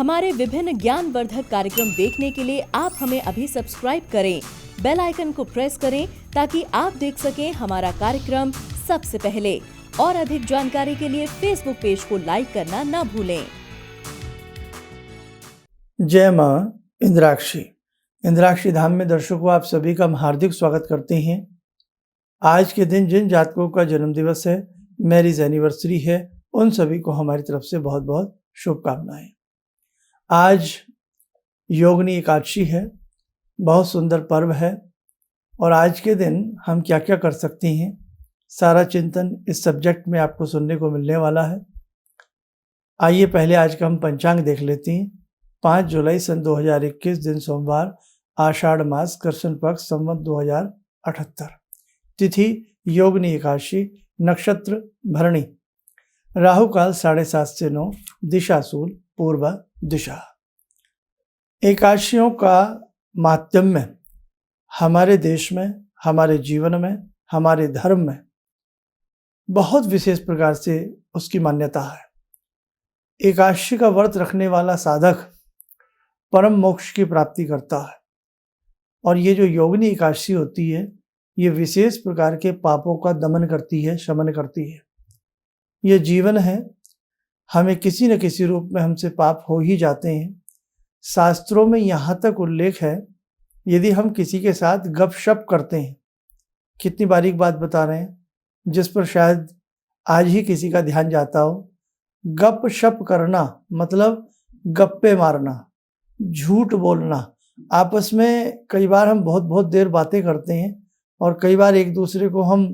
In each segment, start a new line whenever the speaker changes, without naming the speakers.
हमारे विभिन्न ज्ञानवर्धक कार्यक्रम देखने के लिए आप हमें अभी सब्सक्राइब करें, बेल आइकन को प्रेस करें ताकि आप देख सकें हमारा कार्यक्रम सबसे पहले। और अधिक जानकारी के लिए फेसबुक पेज को लाइक करना न भूलें।
जय माँ इंद्राक्षी। इंद्राक्षी धाम में दर्शकों आप सभी का हम हार्दिक स्वागत करते हैं। आज के दिन जिन जातकों का जन्म दिवस है, मैरिज एनिवर्सरी है, उन सभी को हमारी तरफ से बहुत बहुत शुभकामनाएं। आज योगिनी एकादशी है, बहुत सुंदर पर्व है और आज के दिन हम क्या क्या कर सकते हैं, सारा चिंतन इस सब्जेक्ट में आपको सुनने को मिलने वाला है। आइए पहले आज का हम पंचांग देख लेते हैं। 5 जुलाई सन 2021 दिन सोमवार, आषाढ़ मास, कृष्ण पक्ष, संवत 2078, तिथि योगिनी एकादशी, नक्षत्र भरणी, राहु काल 7:30 से 9, दिशा शूल, पूर्व दिशा। एकादशियों का माहात्म्य हमारे देश में, हमारे जीवन में, हमारे धर्म में बहुत विशेष प्रकार से उसकी मान्यता है। एकादशी का व्रत रखने वाला साधक परम मोक्ष की प्राप्ति करता है और ये जो योगिनी एकादशी होती है, ये विशेष प्रकार के पापों का दमन करती है, शमन करती है। ये जीवन है, हमें किसी न किसी रूप में हमसे पाप हो ही जाते हैं। शास्त्रों में यहाँ तक उल्लेख है, यदि हम किसी के साथ गपशप करते हैं, कितनी बारीक बात बता रहे हैं जिस पर शायद आज ही किसी का ध्यान जाता हो। गपशप करना मतलब गप्पे मारना, झूठ बोलना। आपस में कई बार हम बहुत बहुत देर बातें करते हैं और कई बार एक दूसरे को हम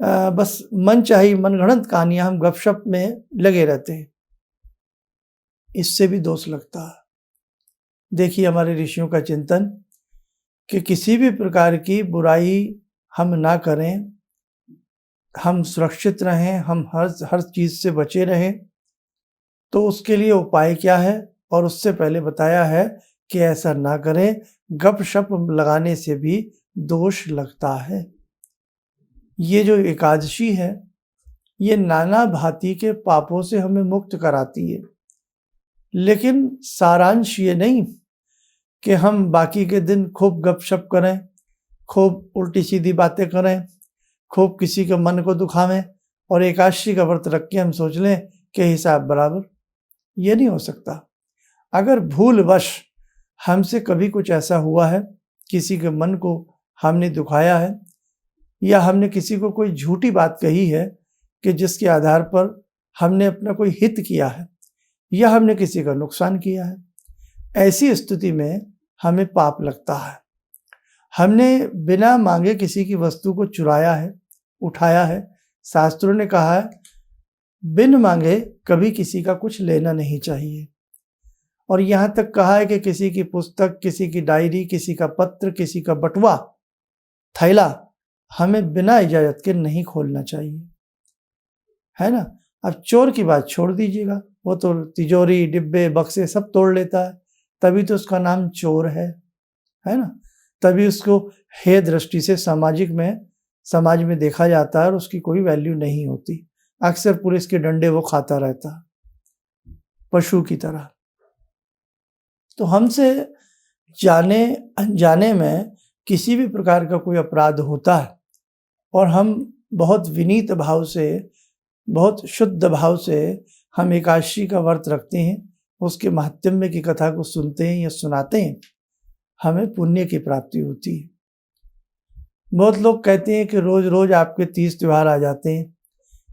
बस मनचाही मनगढ़ंत कहानियां हम गपशप में लगे रहते हैं। इससे भी दोष लगता है। देखिए हमारे ऋषियों का चिंतन कि किसी भी प्रकार की बुराई हम ना करें, हम सुरक्षित रहें, हम हर चीज़ से बचे रहें। तो उसके लिए उपाय क्या है, और उससे पहले बताया है कि ऐसा ना करें। गपशप लगाने से भी दोष लगता है। ये जो एकादशी है, ये नाना भांति के पापों से हमें मुक्त कराती है, लेकिन सारांश ये नहीं कि हम बाकी के दिन खूब गपशप करें, खूब उल्टी सीधी बातें करें, खूब किसी के मन को दुखावें और एकादशी का व्रत रख के हम सोच लें कि हिसाब बराबर। ये नहीं हो सकता। अगर भूलवश हमसे कभी कुछ ऐसा हुआ है, किसी के मन को हमने दुखाया है, या हमने किसी को कोई झूठी बात कही है कि जिसके आधार पर हमने अपना कोई हित किया है या हमने किसी का नुकसान किया है, ऐसी स्थिति में हमें पाप लगता है। हमने बिना मांगे किसी की वस्तु को चुराया है, उठाया है। शास्त्रों ने कहा है बिन मांगे कभी किसी का कुछ लेना नहीं चाहिए। और यहाँ तक कहा है कि किसी की पुस्तक, किसी की डायरी, किसी का पत्र, किसी का बटुआ, थैला हमें बिना इजाजत के नहीं खोलना चाहिए, है ना। अब चोर की बात छोड़ दीजिएगा, वो तो तिजोरी, डिब्बे, बक्से सब तोड़ लेता है, तभी तो उसका नाम चोर है ना। तभी उसको हे दृष्टि से समाज में देखा जाता है और उसकी कोई वैल्यू नहीं होती। अक्सर पुलिस के डंडे वो खाता रहता है, पशु की तरह। तो हमसे जाने अनजाने में किसी भी प्रकार का कोई अपराध होता है और हम बहुत विनीत भाव से, बहुत शुद्ध भाव से हम एकादशी का व्रत रखते हैं, उसके महात्म्य की कथा को सुनते हैं या सुनाते हैं, हमें पुण्य की प्राप्ति होती है। बहुत लोग कहते हैं कि रोज रोज आपके 30 त्योहार आ जाते हैं,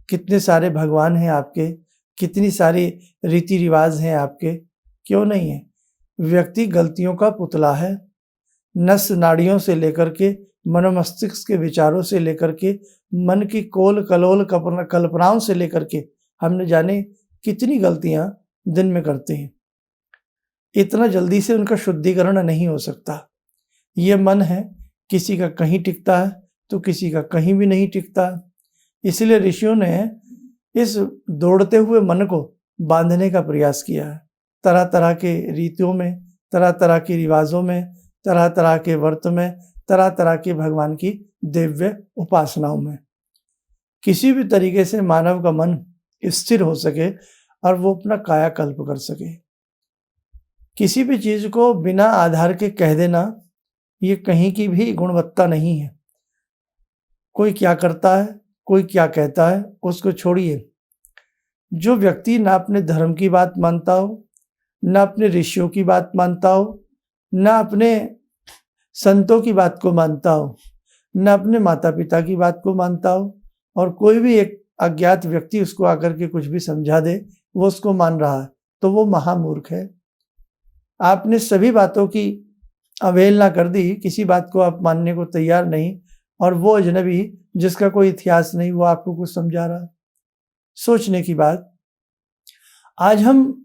कितने सारे भगवान हैं आपके, कितनी सारी रीति रिवाज हैं आपके। क्यों नहीं है? व्यक्ति गलतियों का पुतला है। नस नाड़ियों से लेकर के, मनोमस्तिष्क के विचारों से लेकर के, मन की कोल कलोल कल्पनाओं से लेकर के, हमने जाने कितनी गलतियां दिन में करते हैं। इतना जल्दी से उनका शुद्धिकरण नहीं हो सकता। ये मन है, किसी का कहीं टिकता है तो किसी का कहीं भी नहीं टिकता। इसलिए ऋषियों ने इस दौड़ते हुए मन को बांधने का प्रयास किया है, तरह तरह के रीतियों में, तरह तरह के रिवाजों में, तरह तरह के व्रत में, तरह तरह के भगवान की दिव्य उपासनाओं में। किसी भी तरीके से मानव का मन स्थिर हो सके और वो अपना कायाकल्प कर सके। किसी भी चीज़ को बिना आधार के कह देना ये कहीं की भी गुणवत्ता नहीं है। कोई क्या करता है, कोई क्या कहता है, उसको छोड़िए। जो व्यक्ति ना अपने धर्म की बात मानता हो, ना अपने ऋषियों की बात मानता हो, ना अपने संतों की बात को मानता हो, ना अपने माता पिता की बात को मानता हो, और कोई भी एक अज्ञात व्यक्ति उसको आकर के कुछ भी समझा दे, वो उसको मान रहा है, तो वो महामूर्ख है। आपने सभी बातों की अवहेलना कर दी, किसी बात को आप मानने को तैयार नहीं, और वो अजनबी जिसका कोई इतिहास नहीं वो आपको कुछ समझा रहा है। सोचने की बात। आज हम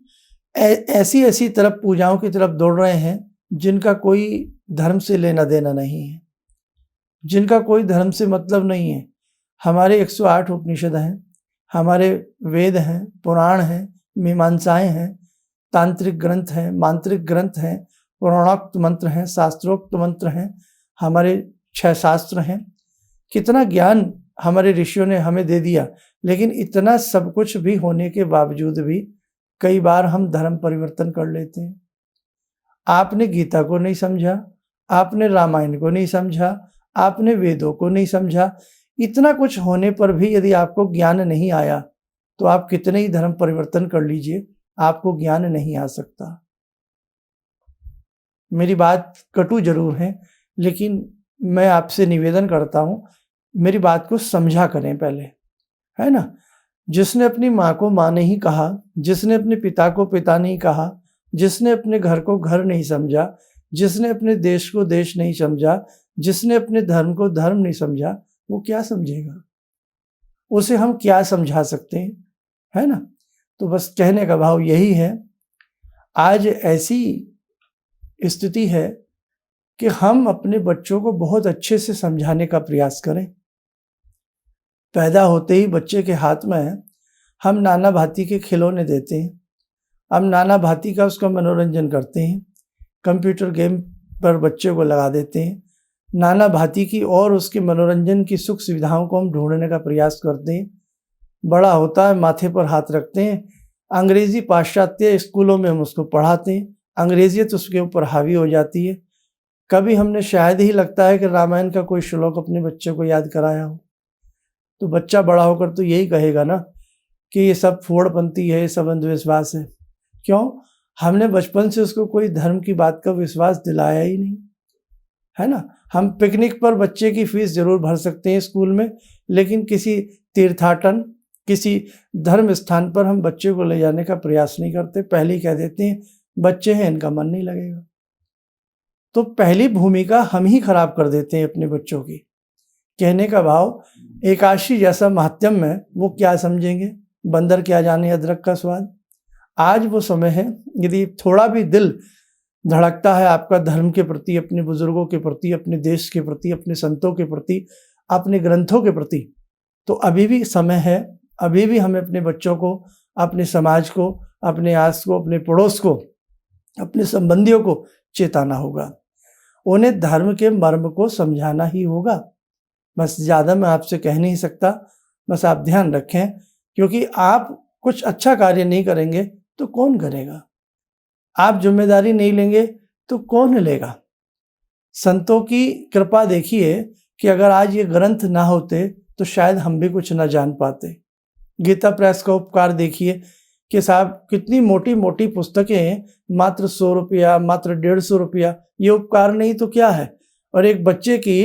ऐसी ऐसी तरफ पूजाओं की तरफ दौड़ रहे हैं जिनका कोई धर्म से लेना देना नहीं है, जिनका कोई धर्म से मतलब नहीं है। हमारे 108 उपनिषद हैं, हमारे वेद हैं, पुराण हैं, मीमांसाएं हैं, तांत्रिक ग्रंथ हैं, मांत्रिक ग्रंथ हैं, पुराणोक्त मंत्र हैं, शास्त्रोक्त मंत्र हैं, हमारे 6 शास्त्र हैं। कितना ज्ञान हमारे ऋषियों ने हमें दे दिया, लेकिन इतना सब कुछ भी होने के बावजूद भी कई बार हम धर्म परिवर्तन कर लेते हैं। आपने गीता को नहीं समझा, आपने रामायण को नहीं समझा, आपने वेदों को नहीं समझा। इतना कुछ होने पर भी यदि आपको ज्ञान नहीं आया तो आप कितने ही धर्म परिवर्तन कर लीजिए, आपको ज्ञान नहीं आ सकता। मेरी बात कटु जरूर है, लेकिन मैं आपसे निवेदन करता हूँ, मेरी बात को समझा करें पहले, है ना। जिसने अपनी माँ को माँ नहीं कहा, जिसने अपने पिता को पिता नहीं कहा, जिसने अपने घर को घर नहीं समझा, जिसने अपने देश को देश नहीं समझा, जिसने अपने धर्म को धर्म नहीं समझा, वो क्या समझेगा? उसे हम क्या समझा सकते हैं, है ना। तो बस कहने का भाव यही है। आज ऐसी स्थिति है कि हम अपने बच्चों को बहुत अच्छे से समझाने का प्रयास करें। पैदा होते ही बच्चे के हाथ में हम नाना भांति के खिलौने देते हैं, हम नाना भांति का उसका मनोरंजन करते हैं, कंप्यूटर गेम पर बच्चे को लगा देते हैं, नाना भांति की और उसके मनोरंजन की सुख सुविधाओं को हम ढूंढने का प्रयास करते हैं। बड़ा होता है, माथे पर हाथ रखते हैं, अंग्रेजी पाश्चात्य स्कूलों में हम उसको पढ़ाते हैं, अंग्रेजियत उसके ऊपर हावी हो जाती है। कभी हमने शायद ही लगता है कि रामायण का कोई श्लोक अपने बच्चे को याद कराया हो, तो बच्चा बड़ा होकर तो यही कहेगा ना कि ये सब फोड़पंथी है, ये सब अंधविश्वास है। क्यों? हमने बचपन से उसको कोई धर्म की बात का विश्वास दिलाया ही नहीं, है ना। हम पिकनिक पर बच्चे की फीस जरूर भर सकते हैं स्कूल में, लेकिन किसी तीर्थाटन, किसी धर्म स्थान पर हम बच्चे को ले जाने का प्रयास नहीं करते। पहले ही कह देते हैं बच्चे हैं, इनका मन नहीं लगेगा। तो पहली भूमिका हम ही खराब कर देते हैं अपने बच्चों की। कहने का भाव, एकादशी जैसा महात्म्य है, वो क्या समझेंगे, बंदर क्या जाने अदरक का स्वाद। आज वो समय है, यदि थोड़ा भी दिल धड़कता है आपका धर्म के प्रति, अपने बुजुर्गों के प्रति, अपने देश के प्रति, अपने संतों के प्रति, अपने ग्रंथों के प्रति, तो अभी भी समय है। अभी भी हमें अपने बच्चों को, अपने समाज को, अपने आस को, अपने पड़ोस को, अपने संबंधियों को चेताना होगा। उन्हें धर्म के मर्म को समझाना ही होगा। बस ज़्यादा मैं आपसे कह नहीं सकता। बस आप ध्यान रखें, क्योंकि आप कुछ अच्छा कार्य नहीं करेंगे तो कौन करेगा? आप जिम्मेदारी नहीं लेंगे तो कौन लेगा? संतों की कृपा देखिए कि अगर आज ये ग्रंथ ना होते तो शायद हम भी कुछ ना जान पाते। गीता प्रेस का उपकार देखिए कि साहब कितनी मोटी मोटी पुस्तकें, मात्र 100 रुपया, मात्र 150 रुपया, ये उपकार नहीं तो क्या है। और एक बच्चे की,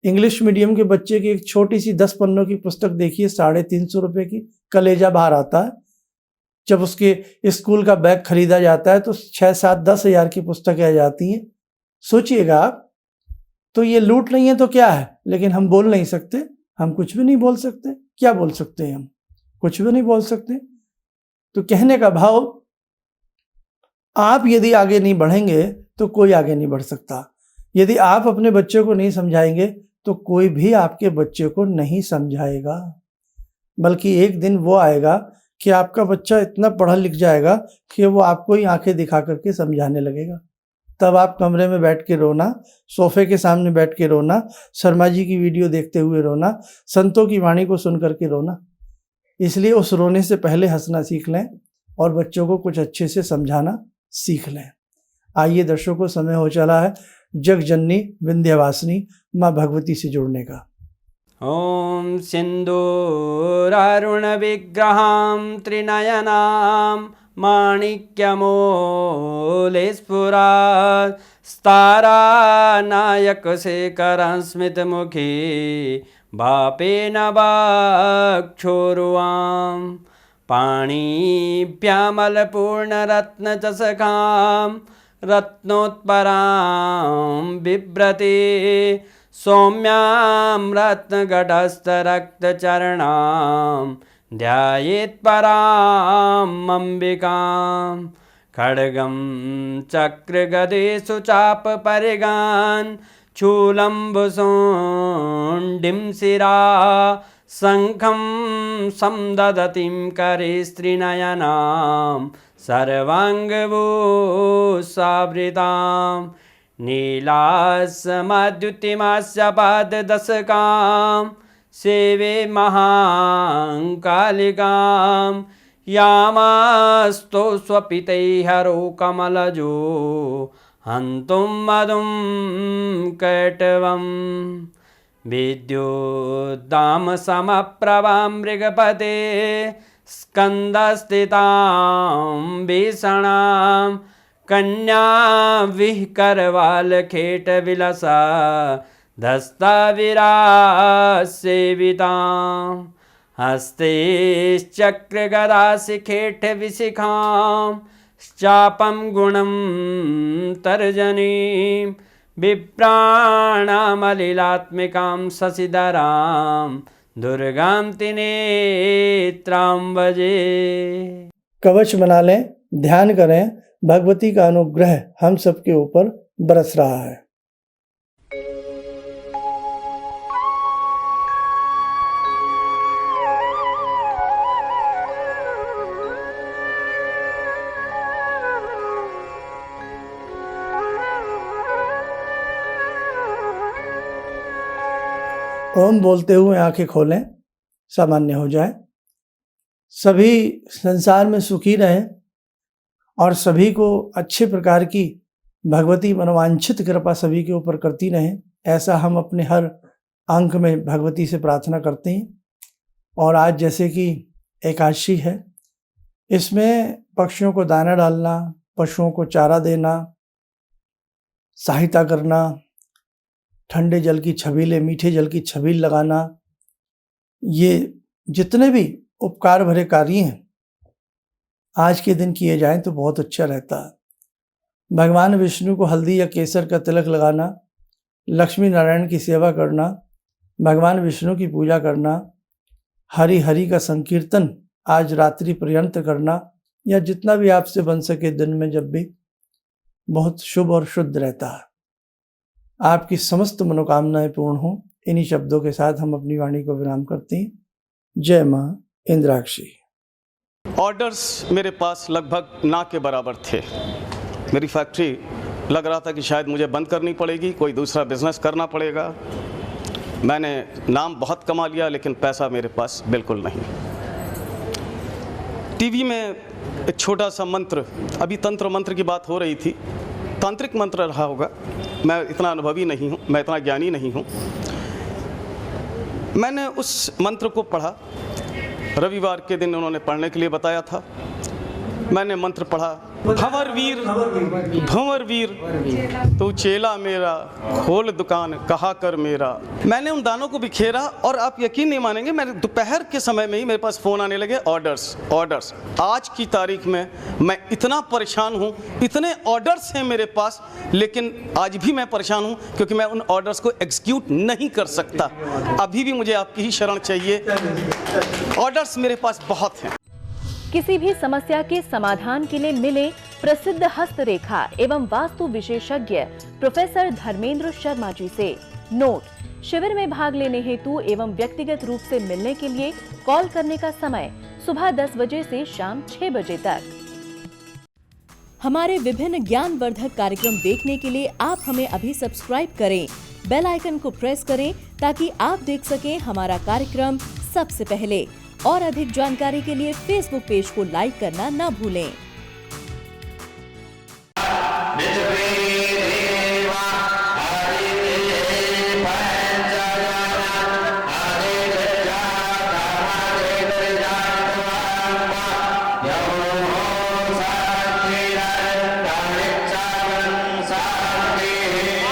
इंग्लिश मीडियम के बच्चे की एक छोटी सी 10 पन्नों की पुस्तक देखिए, 350 रुपये की, कलेजा बाहर आता है। जब उसके स्कूल का बैग खरीदा जाता है तो 6, 7, 10 हज़ार की पुस्तकें आ जाती हैं। सोचिएगा आप, तो ये लूट नहीं है तो क्या है। लेकिन हम बोल नहीं सकते, हम कुछ भी नहीं बोल सकते। क्या बोल सकते हैं हम? कुछ भी नहीं बोल सकते। तो कहने का भाव, आप यदि आगे नहीं बढ़ेंगे तो कोई आगे नहीं बढ़ सकता। यदि आप अपने बच्चे को नहीं समझाएंगे तो कोई भी आपके बच्चे को नहीं समझाएगा। बल्कि एक दिन वो आएगा कि आपका बच्चा इतना पढ़ा लिख जाएगा कि वो आपको ही आंखें दिखा करके समझाने लगेगा। तब आप कमरे में बैठ के रोना, सोफे के सामने बैठ के रोना, शर्मा जी की वीडियो देखते हुए रोना, संतों की वाणी को सुन करके रोना। इसलिए उस रोने से पहले हंसना सीख लें और बच्चों को कुछ अच्छे से समझाना सीख लें। आइए दर्शकों, समय हो चला है जगजननी विंध्यवासिनी माँ भगवती से जुड़ने का।
ॐ सिन्दूरारुणविग्रहां त्रिनयनां माणिक्यमूलस्फुरात् स्तारानायकशेखरं स्मितमुखी भापेन वक्षोरुवां पाणिभ्यामलपूर्णरत्नचषकां रत्नोत्परां बिभ्रति सौम्यां रत्नगटस्थरक्तचरणां ध्यायेत्पराम् अम्बिकां खड्गं चक्रगदेषु चापपरिगान् शूलम्बुशुण्डिं शिरा शङ्खं संदधतीं करे स्त्रीनयनां सर्वाङ्गभूषावृतां नीलासमद्युतिमास्य पाददशकां सेवे महाकालिकां यामास्तो स्वपितैहरो कमलजो हन्तुं मधुं कैटवं विद्युद्दामसमप्रभां मृगपते स्कन्दस्थितां भीषणां कन्या विहकरवालखेटविलसा धस्ताविरासेवितां हस्तैश्चक्रगदाशिखेटविशिखां चापं गुणं तर्जनीं विप्राणामलिलात्मिकां शशिधरां दुर्गां त्रिनेत्रां भजे।
कवच बना लें, ध्यान करें, भगवती का अनुग्रह हम सबके ऊपर बरस रहा है। ओम बोलते हुए आंखें खोलें, सामान्य हो जाए। सभी संसार में सुखी रहें और सभी को अच्छे प्रकार की भगवती मनोवांछित कृपा सभी के ऊपर करती रहें, ऐसा हम अपने हर अंक में भगवती से प्रार्थना करते हैं। और आज जैसे कि एकादशी है, इसमें पक्षियों को दाना डालना, पशुओं को चारा देना, सहायता करना, ठंडे जल की छबीलें, मीठे जल की छबील लगाना, ये जितने भी उपकार भरे कार्य हैं आज के दिन किए जाएं तो बहुत अच्छा रहता है। भगवान विष्णु को हल्दी या केसर का तिलक लगाना, लक्ष्मी नारायण की सेवा करना, भगवान विष्णु की पूजा करना, हरि हरि का संकीर्तन आज रात्रि पर्यंत करना, या जितना भी आपसे बन सके दिन में जब भी, बहुत शुभ और शुद्ध रहता है। आपकी समस्त मनोकामनाएं पूर्ण हों। इन्हीं शब्दों के साथ हम अपनी वाणी को विराम करते हैं। जय मां इंद्राक्षी।
ऑर्डर्स मेरे पास लगभग ना के बराबर थे। मेरी फैक्ट्री लग रहा था कि शायद मुझे बंद करनी पड़ेगी, कोई दूसरा बिजनेस करना पड़ेगा। मैंने नाम बहुत कमा लिया, लेकिन पैसा मेरे पास बिल्कुल नहीं। टीवी में एक छोटा सा मंत्र, अभी तंत्र मंत्र की बात हो रही थी, तांत्रिक मंत्र रहा होगा, मैं इतना अनुभवी नहीं हूँ, मैं इतना ज्ञानी नहीं हूँ। मैंने उस मंत्र को पढ़ा, रविवार के दिन उन्होंने पढ़ने के लिए बताया था। मैंने मंत्र पढ़ा, भंवर वीर तू चेला मेरा, खोल दुकान कहा कर मेरा। मैंने उन दानों को बिखेरा और आप यकीन नहीं मानेंगे, मैंने दोपहर के समय में ही मेरे पास फ़ोन आने लगे, ऑर्डर्स। आज की तारीख में मैं इतना परेशान हूँ, इतने ऑर्डर्स हैं मेरे पास, लेकिन आज भी मैं परेशान हूँ क्योंकि मैं उन ऑर्डर्स को एग्जीक्यूट नहीं कर सकता। अभी भी मुझे आपकी ही शरण चाहिए। ऑर्डर्स मेरे पास बहुत हैं।
किसी भी समस्या के समाधान के लिए मिले प्रसिद्ध हस्तरेखा एवं वास्तु विशेषज्ञ प्रोफेसर धर्मेंद्र शर्मा जी से। नोट: शिविर में भाग लेने हेतु एवं व्यक्तिगत रूप से मिलने के लिए कॉल करने का समय सुबह 10 बजे से शाम 6 बजे तक। हमारे विभिन्न ज्ञानवर्धक कार्यक्रम देखने के लिए आप हमें अभी सब्सक्राइब करें, बेल आइकन को प्रेस करें ताकि आप देख सकें हमारा कार्यक्रम सबसे पहले। और अधिक जानकारी के लिए फेसबुक पेज को लाइक करना न भूलें।